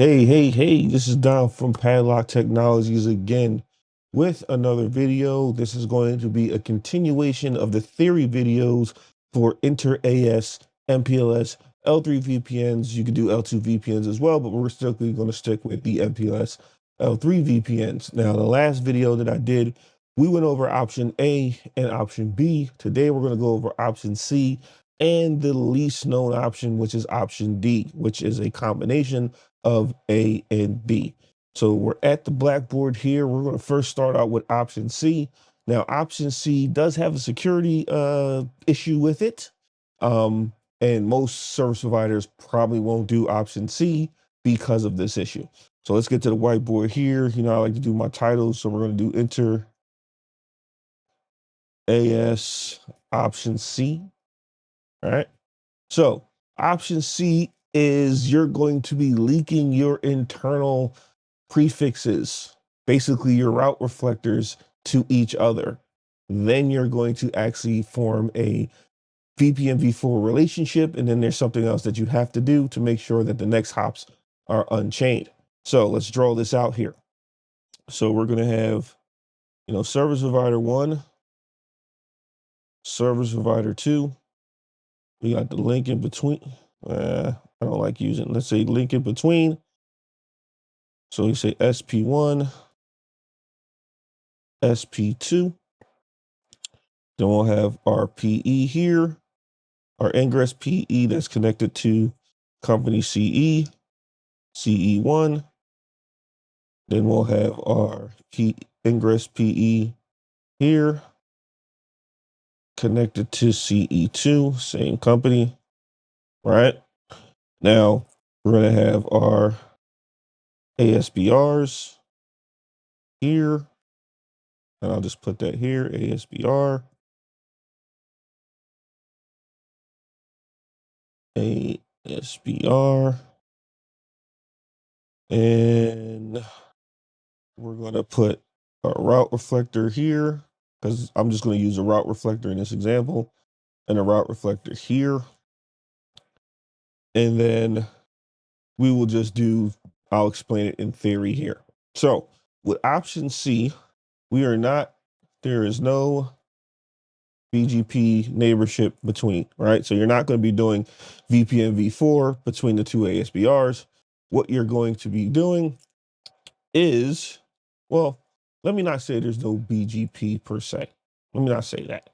Hey, this is Don from Padlock Technologies again with another video. This is going to be a continuation of the theory videos for inter-AS, MPLS, L3 VPNs. You can do L2 VPNs as well, but we're strictly going to stick with the MPLS L3 VPNs. Now, the last video that I did, we went over option A and option B. Today, we're going to go over option C and the least known option, which is option D, which is a combination of A and B. So we're at the blackboard here. We're going to first start out with option C. Now, option C does have a security issue with it. And most service providers probably won't do option C because of this issue. So let's get to the whiteboard here. You know, I like to do my titles. So we're going to do enter AS option C. All right. So option C is you're going to be leaking your internal prefixes, basically your route reflectors, to each other. Then you're going to actually form a VPN v4 relationship, and then there's something else that you have to do to make sure that the next hops are unchained. So let's draw this out here. So we're going to have, service provider 1, service provider 2. We got the link in between. I don't like using, let's say link in between. So you say SP1, SP2. Then we'll have our PE here, our ingress PE that's connected to company CE, CE1. Then we'll have our ingress PE here, connected to CE2, same company, right? Now we're going to have our ASBRs here, and I'll just put that here, ASBR. ASBR, and we're going to put a route reflector here because I'm just going to use a route reflector in this example, and a route reflector here. And then we will just do, I'll explain it in theory here. So with option C, there is no BGP neighborship between, right? So you're not going to be doing VPN v4 between the two ASBRs. What you're going to be doing is, well, let me not say there's no BGP per se. Let me not say that.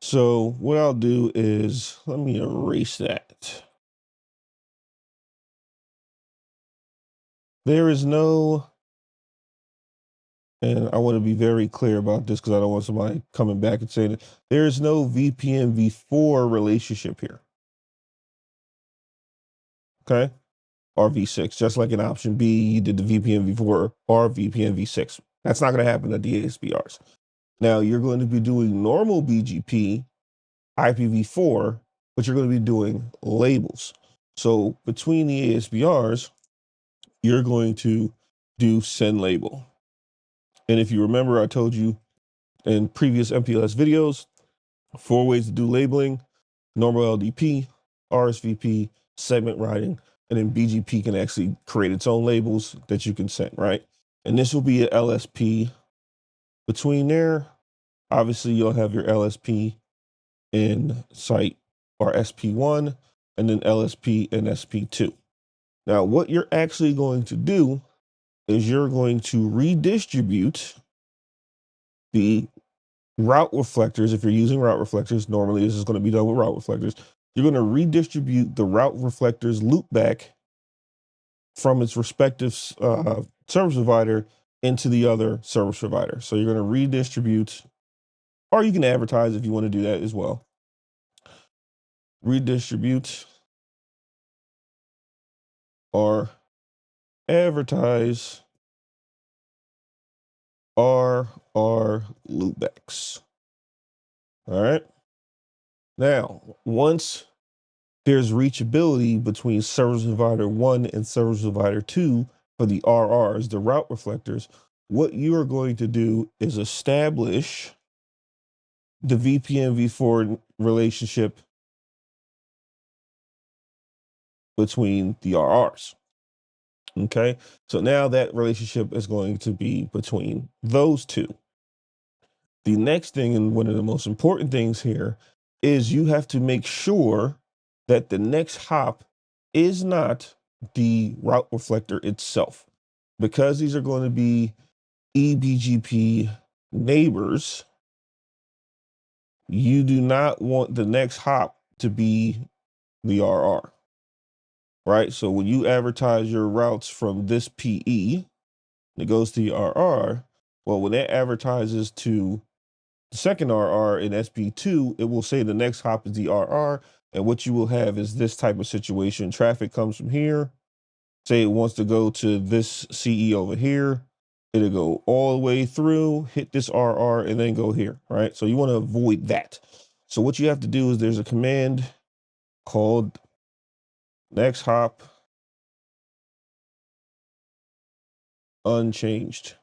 So what I'll do is, let me erase that. There is no, and I want to be very clear about this because I don't want somebody coming back and saying that there is no VPN v4 relationship here. Okay. Or v6, just like in option B, you did the VPN v4 or VPN v6. That's not going to happen at the ASBRs. Now you're going to be doing normal BGP, IPv4, but you're going to be doing labels. So between the ASBRs, you're going to do send label. And if you remember, I told you in previous MPLS videos, 4 ways to do labeling: normal LDP, RSVP, segment routing, and then BGP can actually create its own labels that you can send, right? And this will be an LSP between there. Obviously, you'll have your LSP in site or SP1, and then LSP and SP2. Now, what you're actually going to do is you're going to redistribute the route reflectors. If you're using route reflectors, normally this is going to be done with route reflectors. You're going to redistribute the route reflectors loopback from its respective service provider into the other service provider. So you're going to redistribute, or you can advertise if you want to do that as well. Redistribute or advertise RR loopbacks. All right. Now, once there's reachability between service provider 1 and service provider 2 for the RRs, the route reflectors, what you are going to do is establish the VPN v4 relationship between the RRs. Okay, so now that relationship is going to be between those two. The next thing, and one of the most important things here, is you have to make sure that the next hop is not the route reflector itself. Because these are going to be eBGP neighbors, you do not want the next hop to be the RR, right? So when you advertise your routes from this PE, it goes to the RR. Well, when that advertises to the second RR in SP2, it will say the next hop is the RR. And what you will have is this type of situation. Traffic comes from here. Say it wants to go to this CE over here. It'll go all the way through, hit this RR, and then go here, right? So you want to avoid that. So what you have to do is there's a command called next hop unchanged,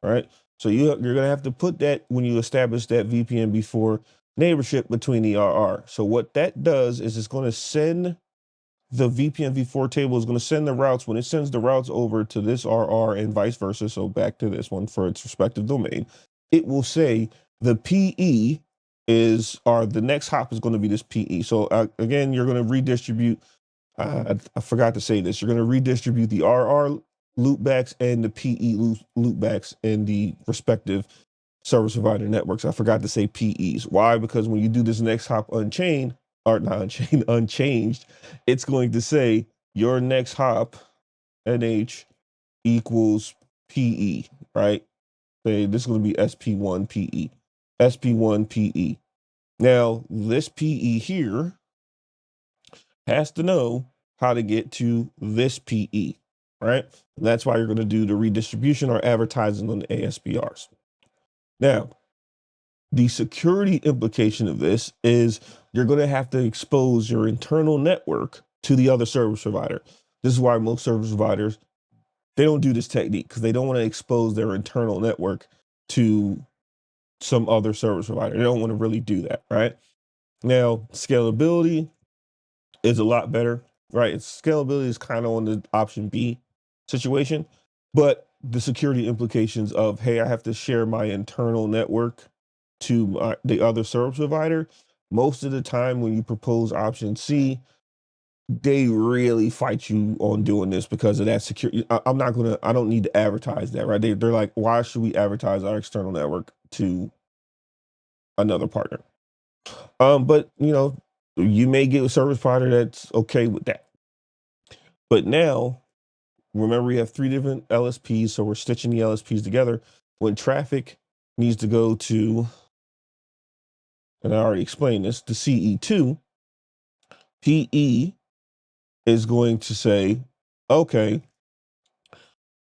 right? So you're going to have to put that when you establish that VPN before neighborship between the RR. So what that does is it's going to send the VPN v4 table is going to send the routes. When it sends the routes over to this RR and vice versa, so back to this one for its respective domain, it will say the PE is, or the next hop is going to be this PE. So again, you're going to redistribute. I forgot to say this. You're going to redistribute the RR loopbacks and the PE loopbacks in the respective service provider networks. I forgot to say PEs. Why? Because when you do this next hop unchained, or not unchained, unchanged, it's going to say your next hop NH equals PE, right? Say this is going to be SP1 PE, SP1 PE. Now, this PE here has to know how to get to this PE, right? And that's why you're going to do the redistribution or advertising on the ASPRs. Now, the security implication of this is you're going to have to expose your internal network to the other service provider. This is why most service providers, they don't do this technique because they don't want to expose their internal network to some other service provider. They don't want to really do that, right? Now, scalability is a lot better, right? Scalability is kind of on the option B situation, but the security implications of, hey, I have to share my internal network to the other service provider. Most of the time when you propose option C, they really fight you on doing this because of that security. I don't need to advertise that, right? They're like, why should we advertise our external network to another partner? But you may get a service provider that's okay with that. But now, remember, we have 3 different LSPs, so we're stitching the LSPs together. When traffic needs to go to, and I already explained this, to CE2, PE is going to say, okay,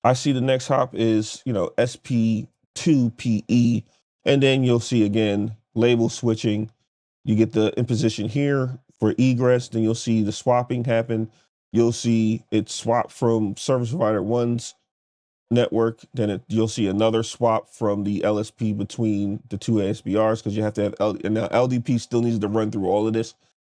I see the next hop is, SP2PE, and then you'll see again, label switching. You get the imposition here for egress, then you'll see the swapping happen. You'll see it swap from service provider one's network, then you'll see another swap from the LSP between the two ASBRs because you have to have and now LDP still needs to run through all of this.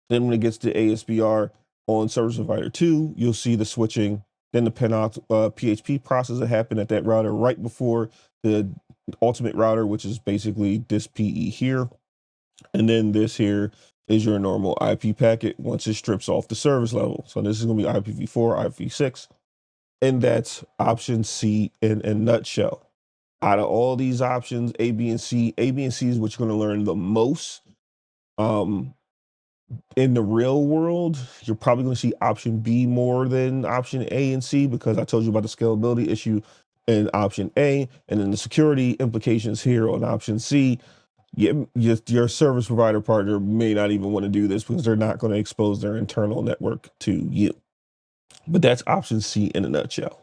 Then when it gets to ASBR on service provider 2, you'll see the switching, then the PHP process that happened at that router right before the ultimate router, which is basically this PE here. And then this here is your normal IP packet once it strips off the service level. So this is going to be IPv4, IPv6. And that's option C in a nutshell. Out of all these options, A, B, and C is what you're going to learn the most. In the real world, you're probably going to see option B more than option A and C because I told you about the scalability issue in option A, and then the security implications here on option C. Your service provider partner may not even want to do this because they're not going to expose their internal network to you. But that's option C in a nutshell.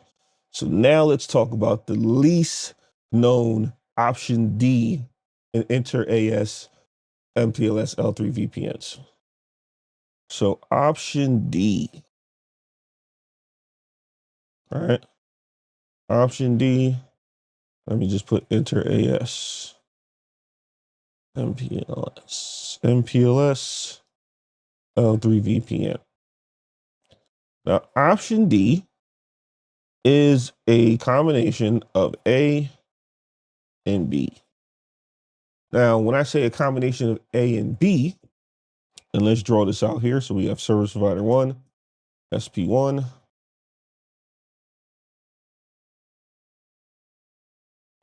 So now let's talk about the least known option D in inter-AS MPLS L3 VPNs. So option D, all right? Option D, let me just put inter-AS MPLS L3 VPN. Now option D is a combination of A and B. Now, when I say a combination of A and B, and let's draw this out here. So we have service provider 1, SP1,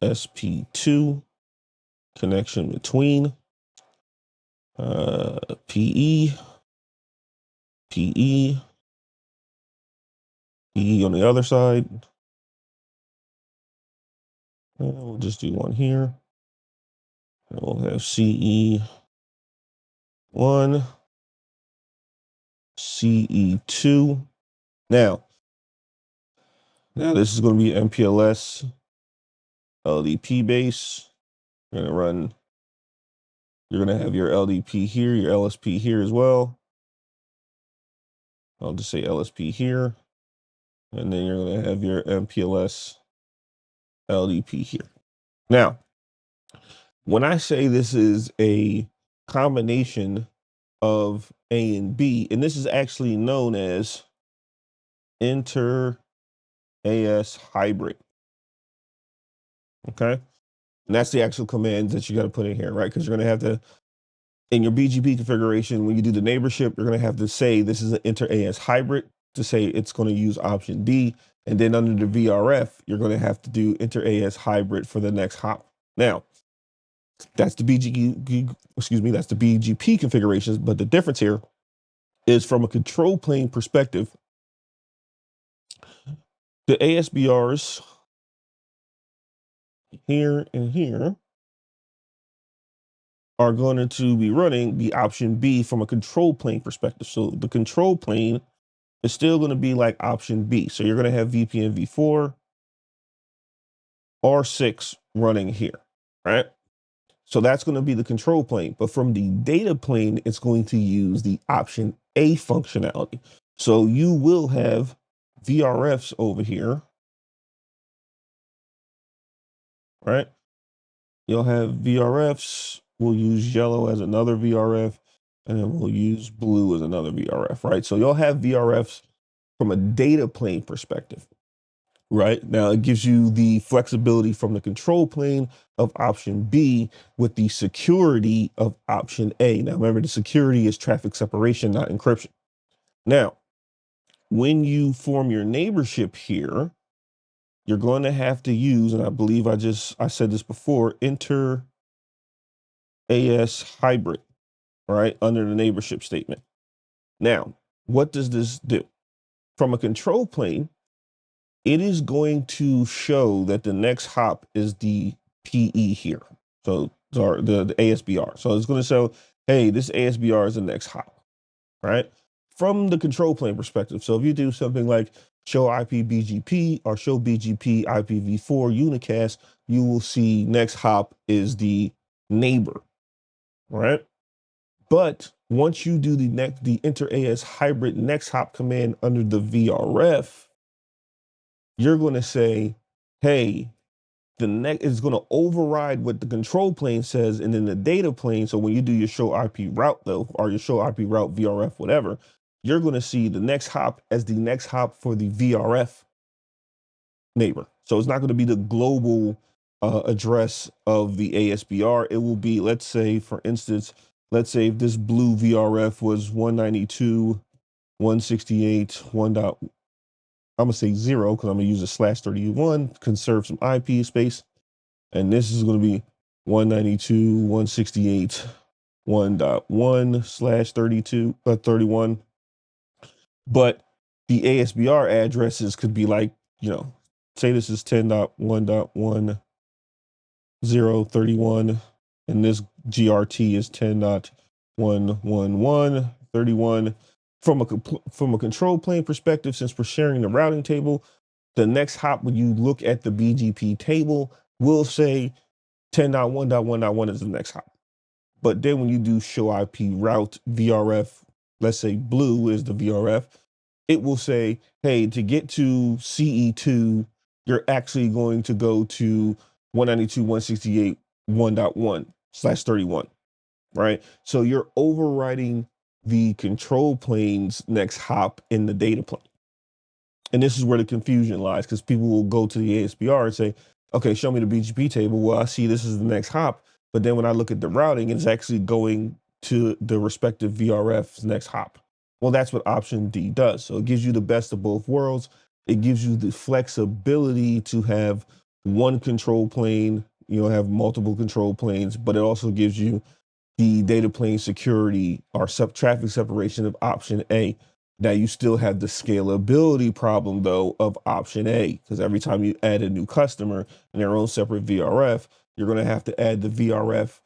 SP2, connection between PE, PE, PE on the other side. And we'll just do one here. And we'll have CE1, CE2. Now this is going to be MPLS LDP base. You're going to have your LDP here, your LSP here as well. I'll just say LSP here. And then you're going to have your MPLS LDP here. Now, when I say this is a combination of A and B, and this is actually known as inter AS hybrid. Okay. And that's the actual commands that you got to put in here, right? Because you're going to have to, in your BGP configuration, when you do the neighborship, you're going to have to say this is an inter AS hybrid to say it's going to use option D. And then under the VRF, you're going to have to do inter AS hybrid for the next hop. Now, that's the that's the BGP configurations. But the difference here is from a control plane perspective, the ASBRs here and here are going to be running the option B from a control plane perspective. So the control plane is still going to be like option B. So you're going to have VPN v4, R6 running here, right? So that's going to be the control plane. But from the data plane, it's going to use the option A functionality. So you will have VRFs over here, right? You'll have VRFs. We'll use yellow as another VRF, and then we'll use blue as another VRF, right? So you'll have VRFs from a data plane perspective, right? Now it gives you the flexibility from the control plane of option B with the security of option A. Now remember, the security is traffic separation, not encryption. Now, when you form your neighborship here, you're going to have to use, and I believe I said this before, inter AS hybrid, right, under the neighborship statement. Now, what does this do? From a control plane, it is going to show that the next hop is the PE here. So the ASBR. So it's going to show, hey, this ASBR is the next hop, right? From the control plane perspective. So if you do something like show IP BGP or show BGP IPv4 unicast, you will see next hop is the neighbor, right? But once you do the inter AS hybrid next hop command under the VRF, you're going to say, hey, the next is going to override what the control plane says, and then the data plane. So when you do your show IP route though, or your show IP route VRF, whatever, you're going to see the next hop as the next hop for the VRF neighbor. So it's not going to be the global address of the ASBR. It will be, let's say, for instance, let's say if this blue VRF was 192.168, I'm going to say 0 because I'm going to use a /31, conserve some IP space. And this is going to be 192.168, 1.1/31. But the ASBR addresses could be like, say this is 10.1.1031, and this GRT is 10.11131. From a control plane perspective, since we're sharing the routing table, the next hop when you look at the BGP table will say 10.1.1.1 is the next hop. But then when you do show IP route VRF, let's say blue is the VRF, it will say, hey, to get to CE2, you're actually going to go to 192.168.1.1/31, right? So you're overriding the control plane's next hop in the data plane. And this is where the confusion lies, because people will go to the ASPR and say, okay, show me the BGP table. Well, I see this is the next hop. But then when I look at the routing, it's actually going to the respective VRF's next hop. Well, that's what option D does. So it gives you the best of both worlds. It gives you the flexibility to have one control plane, have multiple control planes, but it also gives you the data plane security or traffic separation of option A. Now you still have the scalability problem though of option A, because every time you add a new customer in their own separate VRF, you're going to have to add the VRF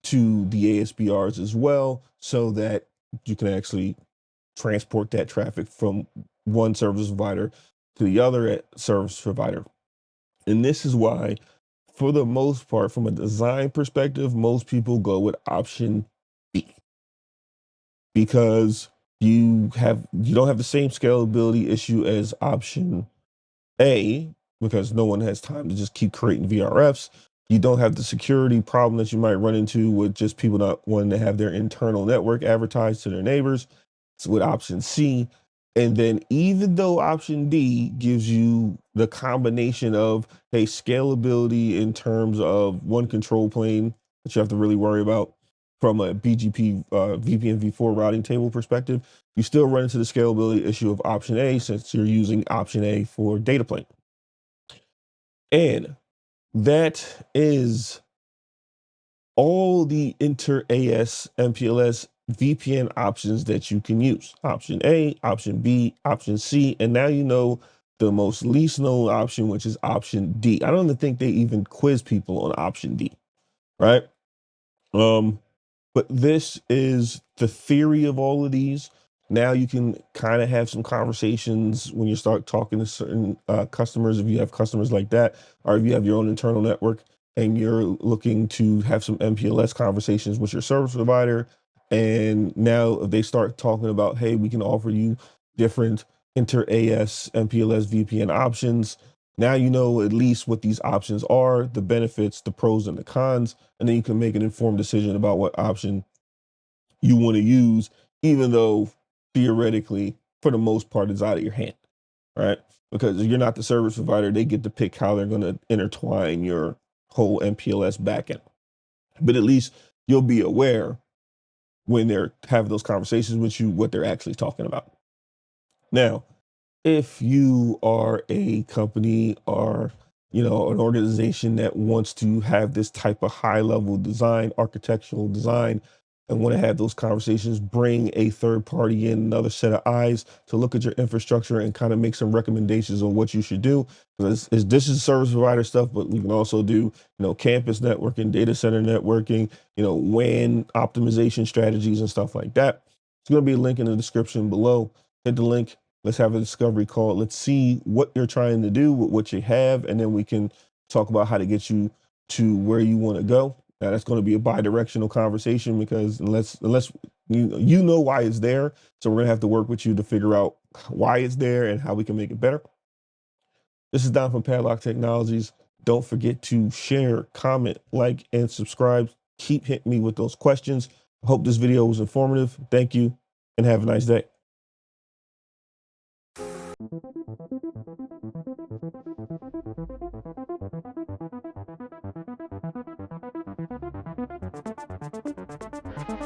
to the ASBRs as well, so that you can actually transport that traffic from one service provider to the other service provider. And this is why, for the most part, from a design perspective, most people go with option B, because you don't have the same scalability issue as option A, because no one has time to just keep creating VRFs. You don't have the security problem that you might run into with just people not wanting to have their internal network advertised to their neighbors. It's with option C. And then even though option D gives you the combination of, hey, scalability in terms of one control plane that you have to really worry about from a BGP VPN v4 routing table perspective, you still run into the scalability issue of option A, since you're using option A for data plane. And that is all the inter-AS MPLS VPN options that you can use. Option A, option B, option C, and now you know the most least known option, which is option D. I don't even think they even quiz people on option D, right? But this is the theory of all of these. Now you can kind of have some conversations when you start talking to certain customers, if you have customers like that, or if you have your own internal network and you're looking to have some MPLS conversations with your service provider. And now if they start talking about, hey, we can offer you different inter-AS MPLS VPN options. Now you know at least what these options are, the benefits, the pros and the cons, and then you can make an informed decision about what option you want to use, even though theoretically, for the most part, it's out of your hand, right? Because you're not the service provider, they get to pick how they're going to intertwine your whole MPLS backend. But at least you'll be aware when they're having those conversations with you, what they're actually talking about. Now, if you are a company or an organization that wants to have this type of high level design, architectural design, and want to have those conversations, bring a third party in, another set of eyes to look at your infrastructure and kind of make some recommendations on what you should do. Because this is service provider stuff, but we can also do campus networking, data center networking, WAN optimization strategies and stuff like that. It's going to be a link in the description below. Hit the link. Let's have a discovery call. Let's see what you're trying to do with what you have, and then we can talk about how to get you to where you want to go. Now, that's going to be a bi-directional conversation, because unless you know why it's there, so we're going to have to work with you to figure out why it's there and how we can make it better. This is Don from Padlock Technologies. Don't forget to share, comment, like, and subscribe. Keep hitting me with those questions. I hope this video was informative. Thank you, and have a nice day.